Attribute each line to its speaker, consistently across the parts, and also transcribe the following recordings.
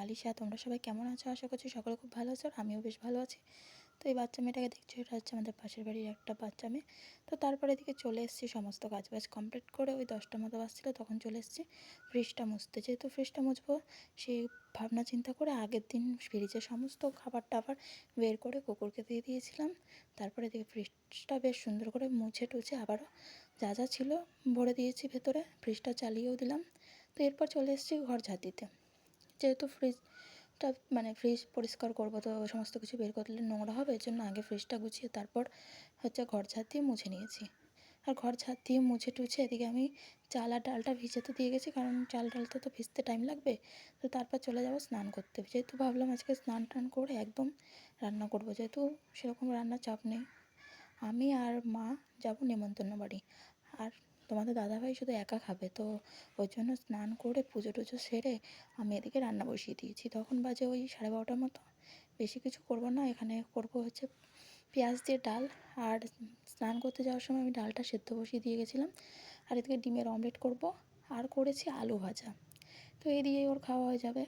Speaker 1: আলিশা। তোমরা সবাই কেমন আছো? আশা করছি সকলে খুব ভালো আছো, আর আমিও বেশ ভালো আছি। তো এই বাচ্চা মেয়েটাকে দেখছো, এটা হচ্ছে আমাদের পাশের বাড়ির একটা বাচ্চা মেয়ে। তো তারপরে এদিকে চলে এসেছি সমস্ত কাজবাজ কমপ্লিট করে, ওই 10টা মতো বাজছিলো তখন চলে এসেছি ফ্রিজটা মুছতে। যেহেতু ফ্রিজটা মুছবো সেই ভাবনা চিন্তা করে আগের দিন ফ্রিজে সমস্ত খাবার টাবার বের করে কুকুরকে দিয়ে দিয়েছিলাম। তারপরে এদিকে ফ্রিজটা বেশ সুন্দর করে মুছে টুছে আবারও যা যা ছিল ভরে দিয়েছি ভেতরে, ফ্রিজটা চালিয়েও দিলাম। তো এরপর চলে এসেছি ঘর ঝাঁট দিতে। যেহেতু ফ্রিজটা ফ্রিজ পরিষ্কার করবো, তো সমস্ত কিছু বের করলে নোংরা হবে, এর জন্য আগে ফ্রিজটা গুছিয়ে তারপর হচ্ছে ঘর ঝাঁট দিয়ে মুছে নিয়েছি। আর ঘর ঝাঁট দিয়ে মুছে টুছে এদিকে আমি চাল আর ডালটা ভিজাতে দিয়ে গেছি, কারণ চাল ডালটা তো ভিজতে টাইম লাগবে। তো তারপর চলে যাব স্নান করতে, যেহেতু ভাবলাম আজকে স্নান টান করে একদম রান্না করবো, যেহেতু সেরকম রান্নার চাপ নেই। আমি আর মা যাব নেমন্তন্ন বাড়ি, আর তোমাদের দাদাভাই শুধু একা খাবে। তো ওই জন্য স্নান করে পুজো টুজো সেরে আমি এদিকে রান্না বসিয়ে দিয়েছি। তখন বাজে ওই 12:30টার মতো। বেশি কিছু করব না, এখানে করব হচ্ছে পেঁয়াজ দিয়ে ডাল। আর স্নান করতে যাওয়ার সময় আমি ডালটা সেদ্ধ বসিয়ে দিয়ে গেছিলাম। আর এদিকে ডিমের অমলেট করব, আর করেছি আলু ভাজা। তো এই দিয়ে ওর খাওয়া হয়ে যাবে,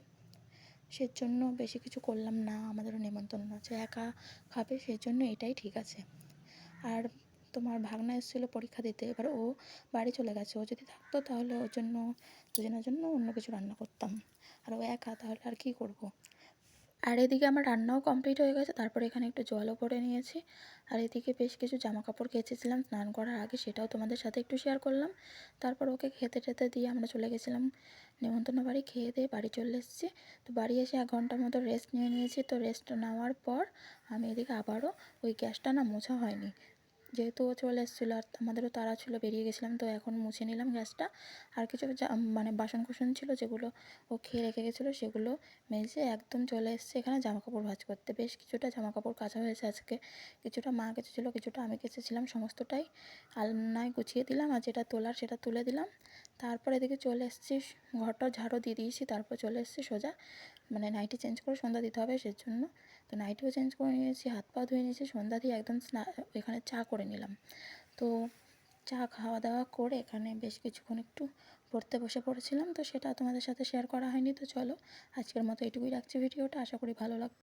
Speaker 1: সেজন্য বেশি কিছু করলাম না। আমাদেরও নেমন্তন্ন আছে, একা খাবে, সেই জন্য এটাই ঠিক আছে। আর তোমার ভাগনা এসেছিলো পরীক্ষা দিতে, এবার ও বাড়ি চলে গেছে। ও যদি থাকতো তাহলে ওর জন্য দুজনের জন্য অন্য কিছু রান্না করতাম, আর ও একা তাহলে আর কী করবো। আর এদিকে আমার রান্নাও কমপ্লিট হয়ে গেছে। তারপরে এখানে একটু জলও ভরে নিয়েছি। আর এদিকে বেশ কিছু জামা কাপড় কেচেছিলাম স্নান করার আগে, সেটাও তোমাদের সাথে একটু শেয়ার করলাম। তারপর ওকে খেতে টেতে দিয়ে আমরা চলে গেছিলাম নেমন্তন্ন বাড়ি। খেয়ে দিয়ে বাড়ি চলে এসেছি। তো বাড়ি এসে 1 ঘন্টার মতো রেস্ট নিয়ে নিয়েছি। তো রেস্ট নেওয়ার পর আমি এদিকে আবারও ওই গ্যাসটা না মোছা হয়নি, যেহেতু ও চলে এসেছিলো আর আমাদেরও তাড়া ছিল, বেরিয়ে গেছিলাম। তো এখন মুছে নিলাম গ্যাসটা। আর কিছু বাসন কুসন ছিল যেগুলো ও খেয়ে রেখে গেছিলো, সেগুলো মেজে একদম চলে এসেছে এখানে জামাকাপড় ভাঁজ করতে। বেশ কিছুটা জামাকাপড় কাচা হয়েছে আজকে, কিছুটা মা কেচেছিলো, কিছুটা আমি কেচেছিলাম। সমস্তটাই আলনায় গুছিয়ে দিলাম, আর যেটা তোলার সেটা তুলে দিলাম। তারপর এদিকে চলে এসেছি, ঘরটা ঝাড়ু দিয়ে দিয়েছি। তারপর চলে এসেছি সোজা নাইটি চেঞ্জ করে সন্ধ্যা দিতে হবে সেজন্য। তো নাইটিও চেঞ্জ করে নিয়েছি, হাত পা ধুয়ে নিয়েছি, সন্ধ্যা দিয়ে একদম এখানে চা করে নিলাম। তো চা খাওয়া দাওয়া করে এখানে বেশ কিছুক্ষণ একটু পড়তে বসে পড়েছিলাম। তো সেটা তোমাদের সাথে শেয়ার করা হয়নি। তো চলো আজকের মতো এটুকুই রাখছি ভিডিওটা, আশা করি ভালো লাগবে।